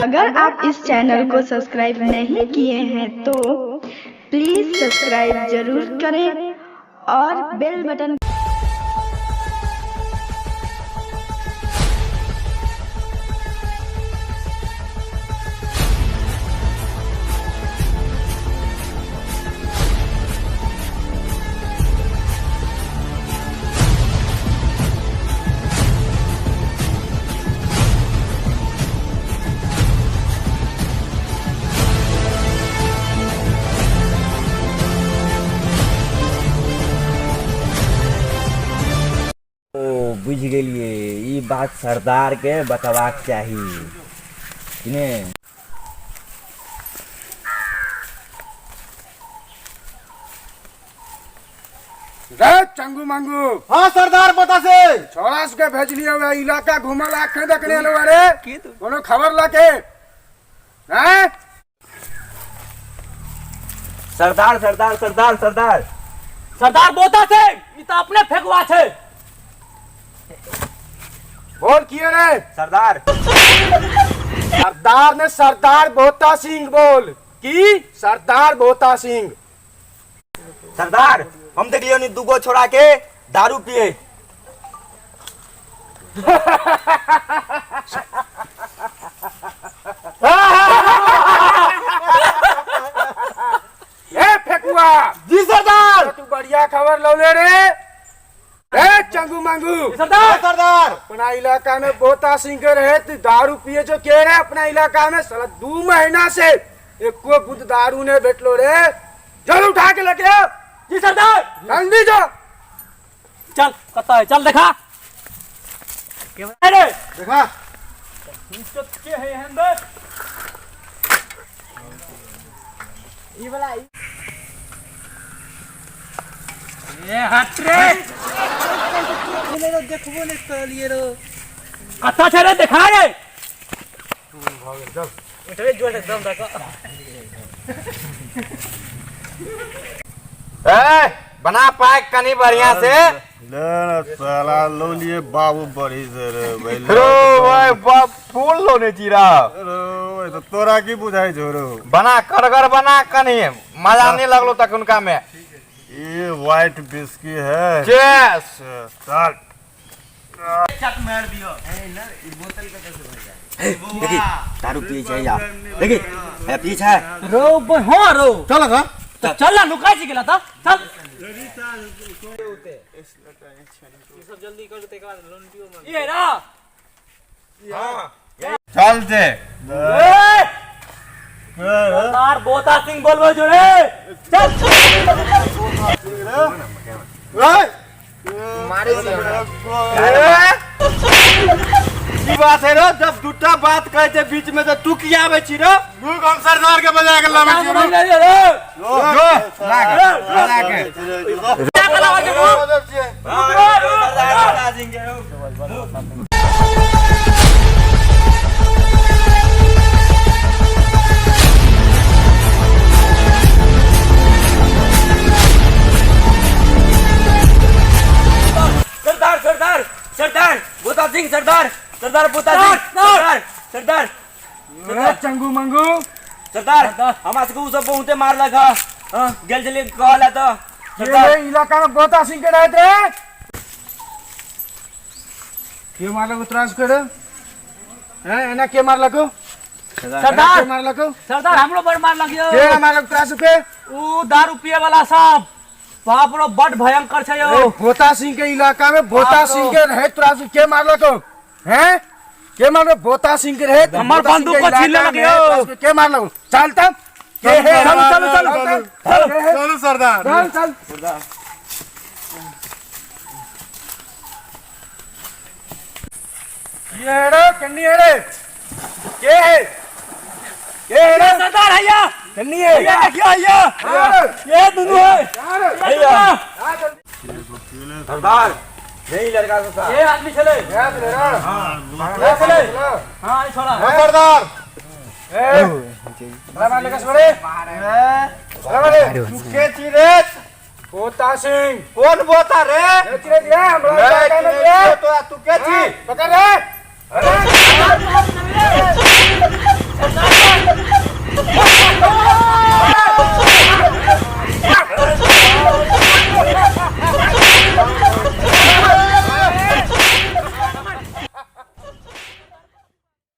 अगर आप इस चैनल को सब्सक्राइब नहीं किए हैं तो प्लीज सब्सक्राइब जरूर करें और बेल बटन। बुझ गेलिए ई बात सरदार के बतवाक चाहिए कि नहीं। चंगू मंगू। हाँ सरदार बता से छोड़ा के भेज लिया हुआ इलाका घूमल आखे देखने लो। अरे कोनो खबर लाके हैं? सरदार सरदार सरदार सरदार सरदार बोता थे ई तो अपने फेंकवा थे। बोल किए रे सरदार। सरदार ने सरदार बोता सिंह बोल की सरदार बोता सिंह। सरदार हम देखियो नी दुगो छोड़ा के दारू पिए। ए फेकुआ जी सरदार। तू बढ़िया खबर लौले रे। ए चंगू मंगू सरदार सरदार अपना इलाका में बोता सिंह के रहे तू दारू पिए जो कह रहे अपना इलाका में साला 2 महीना से एको बूंद दारू ने बैठलो रे। चल उठा के लेके आओ। जी सरदार। जल्दी जा। चल कता है चल देखा अरे देखा के है अंदर ये वाला ये हट रे देखबो ने तलिए रो कता छे रे देखा रे उठवे जोर से दम रखो। ए बना पाए कनी बढ़िया से। लेना साला लो लिए बाबू बड़ी से रे भाई। रो भाई बाप फूल लोने जीरा रो तो तोरा की बुझाई छोरो। बना करगर बना कनी मजा नहीं लगलो तक उनका में। ये व्हाइट बिस्की है। Chess start. चक मार दियो देखी दारू पिए चाहिए देखी है पीछे है। रो हो रो चल का तो चल ना लुका जी गेला था चल सब जल्दी कर दे के लोन ये रा चल से सरदार बोता सिंह बोलबो जो रे चल मारे की बात है रो जब दूटा बात कहे थे बीच में तो तू किया आवे छी रो। तू कौन सरदार के बजा के लावे छी रो। जो लगा के क्या कला जो सरदार सिंह के सरदार सरदार सरदार बोता सिंह सरदार सरदार बोता सिंह सरदार सरदार ए चंगू मंगू सरदार हमरा सबके उ सब बहुते मार लगा। हां गेल चले कहला तो ये इलाका में बोता सिंह के रहते रे। के मारलो उतरास कर हैं एना के मार लगो सरदार के मार लगो सरदार हमरो बड़ मार लगियो के मार लगो उतरास के ऊ दारू पिए वाला सब बाप रो बड़ भयंकर छै यो। बोता सिंह के इलाका में बोता सिंह के रहे तुरास के मार लगो हैं के मार बोता सिंह के रहे हमर बंदूक को छीन ले लगियो के मार लगो चल तब के है चल चल चल चल सरदार चल चल सरदार ये रे कन्नी है रे के है सरदार हैया कन्नी है ये देखियो हैया ये दोनों है हैया सरदार यही लड़का था ये आदमी चले याद ले रहा हां चले हां ये छोड़ा सरदार ए बड़ा लेके छोड़े बड़ा के चिरे बोता सिंह कौन बोता रे? चिरे दिया हमरा तो तू के छी? पकड़ रे अरे